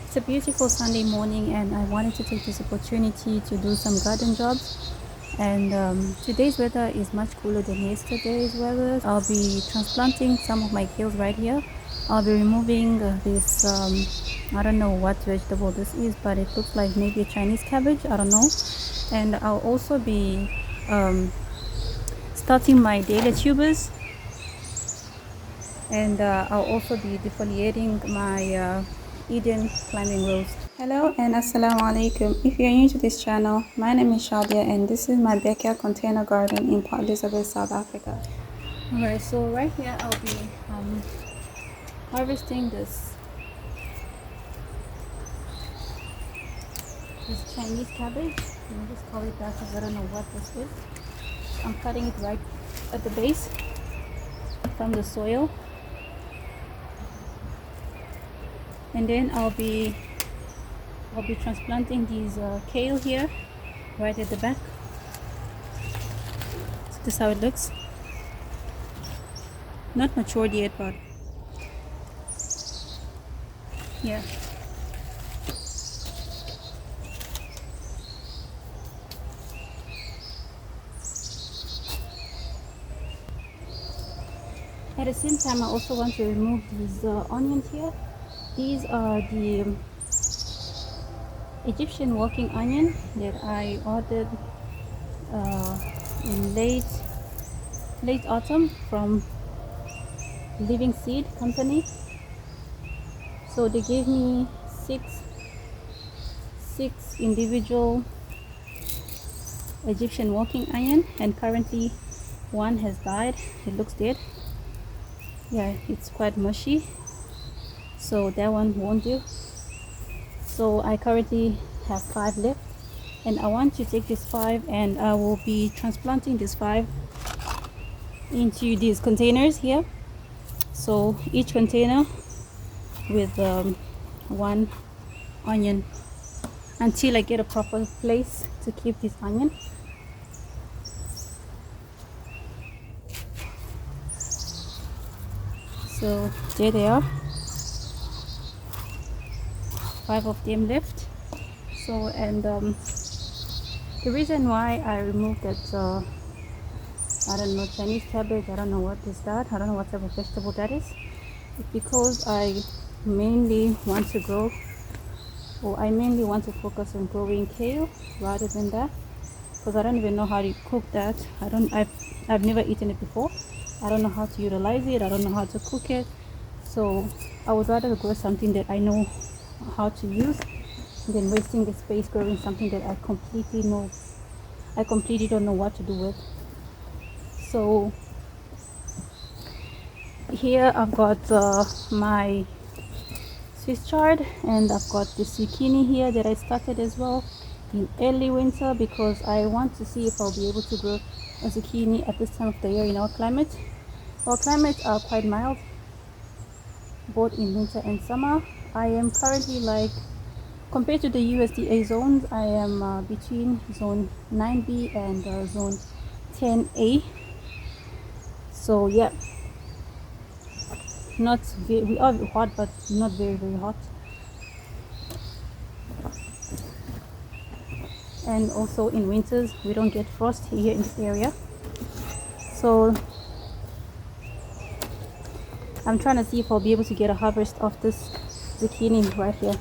It's a beautiful Sunday morning and I wanted to take this opportunity to do some garden jobs. And today's weather is much cooler than yesterday's weather. I'll be transplanting some of my kales right here. I'll be removing this, I don't know what vegetable this is, but it looks like maybe a Chinese cabbage, I don't know. And I'll also be starting my Dahlia tubers. And I'll also be defoliating my Eden climbing rose. Hello and assalamu alaikum. If you're new to this channel, my name is Shadia and this is my backyard container garden in Port Elizabeth, South Africa. Alright, so right here I'll be harvesting this Chinese cabbage. Let me just call it that because I don't know what this is. I'm cutting it right at the base from the soil. And then I'll be transplanting these kale here right at the back. So this is how it looks. Not matured yet, but yeah. At the same time, I also want to remove these onions here. These are the Egyptian walking onion that I ordered in late autumn from Living Seed Company. So they gave me six individual Egyptian walking onion, and currently one has died. It looks dead. Yeah, it's quite mushy, so that one won't do. So I currently have 5 left, and I want to take this 5 and I will be transplanting this 5 into these containers here. So each container with 1 onion until I get a proper place to keep this onion. So there they are, 5 of them left. So and the reason why I removed that I don't know, Chinese cabbage, I don't know what is that, I don't know what type of vegetable that is, it's because I mainly want to grow, or I mainly want to focus on growing kale rather than that, because I don't even know how to cook that. I've never eaten it before. I don't know how to utilize it. I don't know how to cook it. So I would rather grow something that I know how to use than wasting the space growing something that I completely don't know what to do with. So here I've got my Swiss chard, and I've got the zucchini here that I started as well in early winter, because I want to see if I'll be able to grow a zucchini at this time of the year in our climate. Our climates are quite mild, both in winter and summer. I am currently, like, compared to the USDA zones, I am between zone 9B and zone 10A. So yeah, we are hot, but not very hot. And also in winters we don't get frost here in this area. So I'm trying to see if I'll be able to get a harvest of this zucchini right here.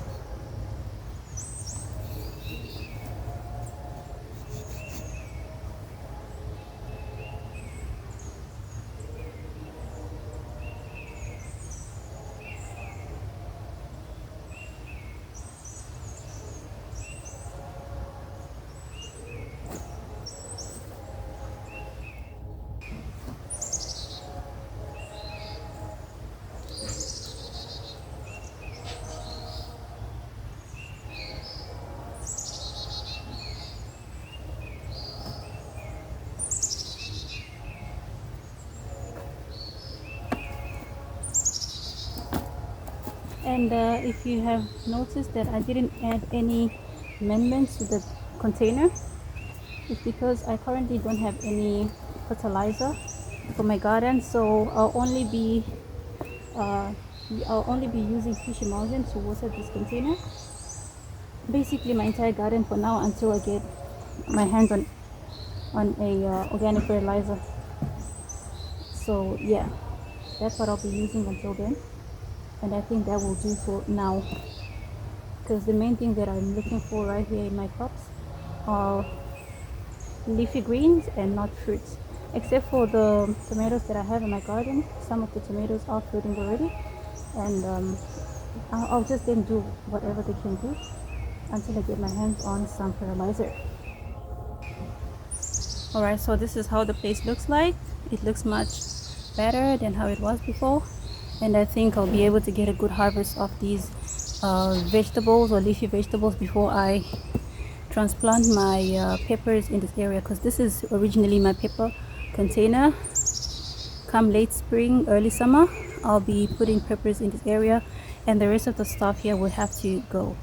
And if you have noticed that I didn't add any amendments to the container, it's because I currently don't have any fertilizer for my garden. So I'll only be I'll only be using fish emulsion to water this container. Basically my entire garden for now until I get my hands on a organic fertilizer. So yeah, that's what I'll be using until then, and I think that will do for now, because the main thing that I'm looking for right here in my crops are leafy greens and not fruits, except for the tomatoes that I have in my garden. Some of the tomatoes are fruiting already, and I'll just then do whatever they can do until I get my hands on some fertilizer. Alright, so this is how the place looks like. It looks much better than how it was before, and I think I'll be able to get a good harvest of these vegetables or leafy vegetables before I transplant my peppers in this area, because this is originally my pepper container. Come late spring, early summer, I'll be putting peppers in this area, and the rest of the stuff here will have to go.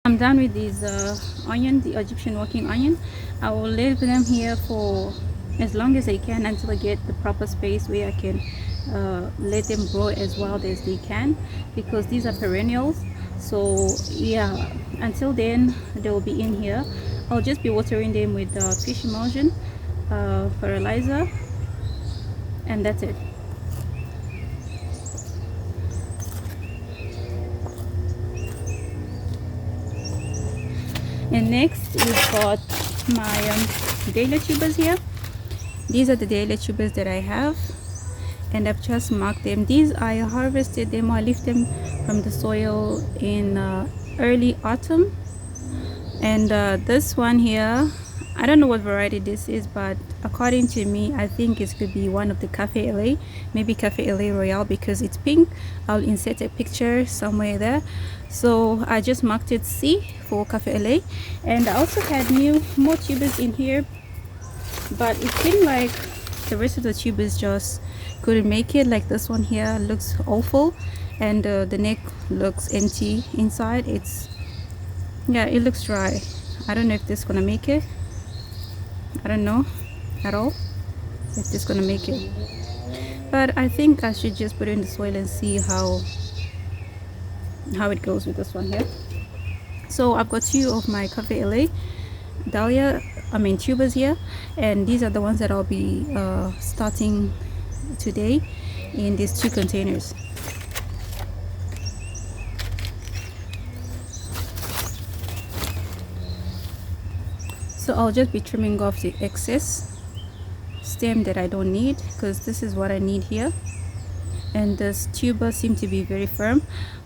I'm done with these onion, the Egyptian walking onion. I will leave them here for as long as I can until I get the proper space where I can let them grow as wild as they can, because these are perennials. So yeah, until then they will be in here. I'll just be watering them with fish emulsion, fertilizer, and that's it. And next we've got my Dahlia tubers here. These are the Dahlia tubers that I have, and I've just marked them. These I harvested them, I lift them from the soil in early autumn. And this one here, I don't know what variety this is, but according to me I think it could be one of the Cafe LA, maybe Cafe LA Royale, because it's pink. I'll insert a picture somewhere there. So I just marked it C for Cafe LA. And I also had more tubers in here, but it seemed like the rest of the tubers just couldn't make it. Like this one here looks awful, and the neck looks empty inside. It looks dry. I don't know if this is gonna make it. I don't know at all if this is gonna make it, but I think I should just put it in the soil and see how it goes with this one here. So I've got two of my Cafe LA Dahlia, tubers here, and these are the ones that I'll be starting today in these two containers. So I'll just be trimming off the excess stem that I don't need, because this is what I need here. And this tuber seemed to be very firm,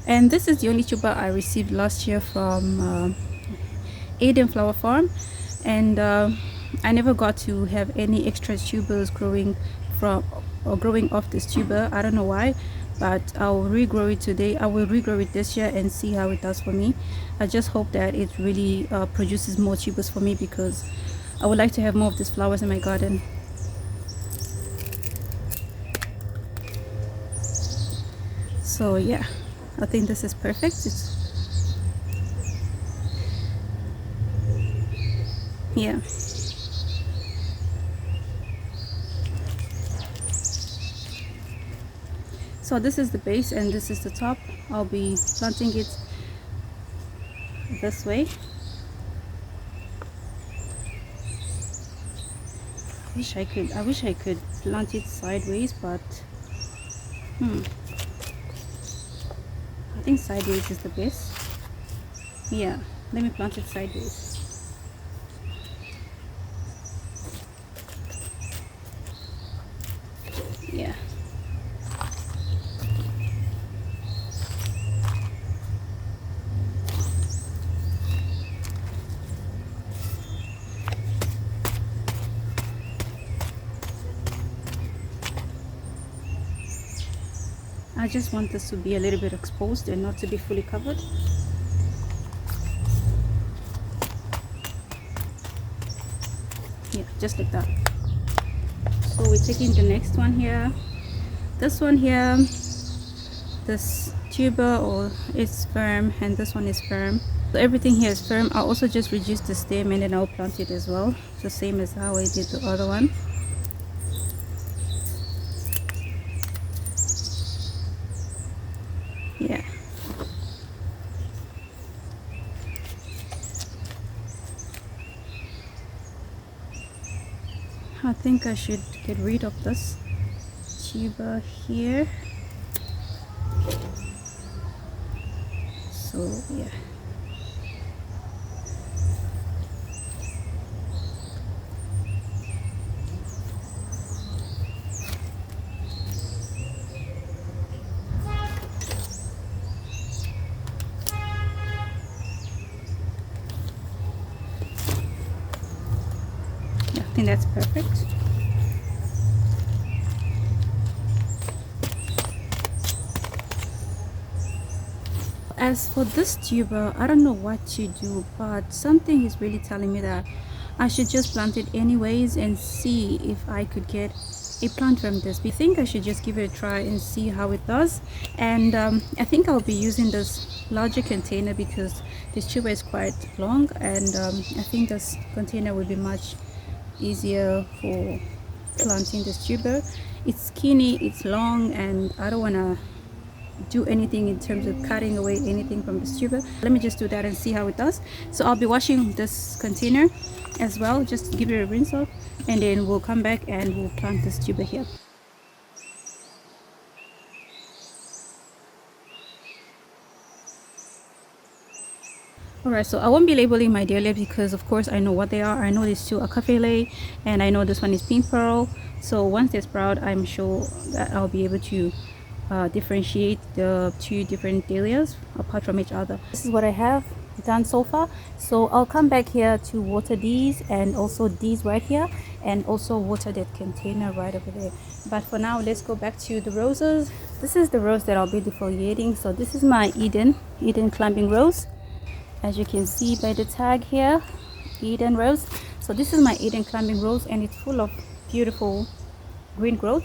and this is the only tuber I received last year from Eden Flower Farm, and I never got to have any extra tubers growing off this tuber. I don't know why, but I'll regrow it today. I will regrow it this year and see how it does for me. I just hope that it really produces more tubers for me, because I would like to have more of these flowers in my garden. So yeah, I think this is perfect. Yeah. So this is the base and this is the top. I'll be planting it this way. I wish I could plant it sideways, but I think sideways is the best. Yeah, let me plant it sideways. Yeah. I just want this to be a little bit exposed and not to be fully covered. Yeah, just like that. So we're taking the next one here. This one here, this tuber or is firm, and this one is firm. So everything here is firm. I'll also just reduce the stem and then I'll plant it as well, the same as how I did the other one. Yeah. I think I should get rid of this tuber here. So yeah. I think that's perfect. As for this tuber, I don't know what to do, but something is really telling me that I should just plant it anyways and see if I could get a plant from this. I think I should just give it a try and see how it does. And I think I'll be using this larger container because this tuber is quite long, and I think this container will be much easier for planting this tuber. It's skinny, it's long, and I don't want to do anything in terms of cutting away anything from this tuber. Let me just do that and see how it does. So I'll be washing this container as well, just give it a rinse off, and then we'll come back and we'll plant this tuber here. Alright, so I won't be labeling my Dahlia because of course I know what they are. I know these two are Kale and I know this one is pink pearl. So once they sprout, I'm sure that I'll be able to differentiate the two different Dahlias apart from each other. This is what I have done so far. So I'll come back here to water these and also these right here, and also water that container right over there. But for now, let's go back to the roses. This is the rose that I'll be defoliating. So this is my Eden climbing rose. As you can see by the tag here, Eden rose. So this is my Eden climbing rose, and it's full of beautiful green growth.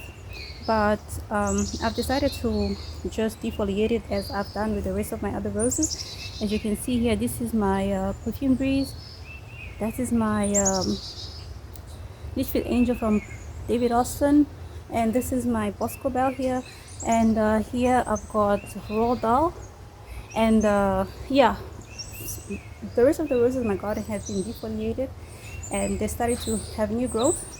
But I've decided to just defoliate it as I've done with the rest of my other roses. As you can see here, this is my perfume breeze. That is my leafy angel from David Austin, and this is my Bosco Bell here. And here I've got Roald Dahl, and yeah, the rest of the roses in my garden has been defoliated and they started to have new growth.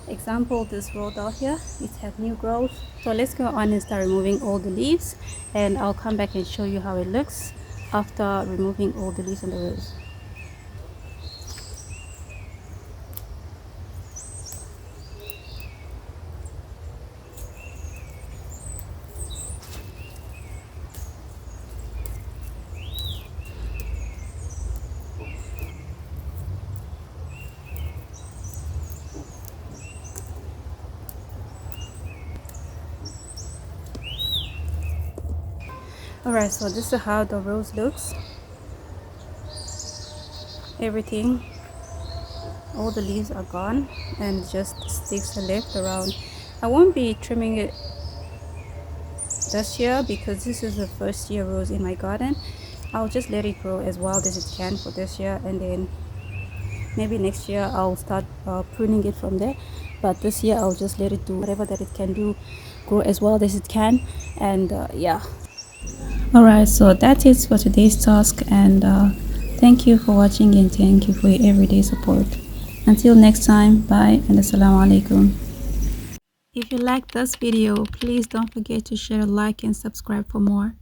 Example, this Roald Dahl here, it has new growth. So let's go on and start removing all the leaves, and I'll come back and show you how it looks after removing all the leaves on the rose. Alright, so this is how the rose looks. Everything, all the leaves are gone and just sticks are left around. I won't be trimming it this year because this is the first year rose in my garden. I'll just let it grow as wild as it can for this year, and then maybe next year I'll start pruning it from there. But this year I'll just let it do whatever that it can do, grow as wild as it can. And yeah. Alright, so that's it for today's task, and thank you for watching and thank you for your everyday support. Until next time, bye and assalamu alaikum. If you like this video, please don't forget to share, like and subscribe for more.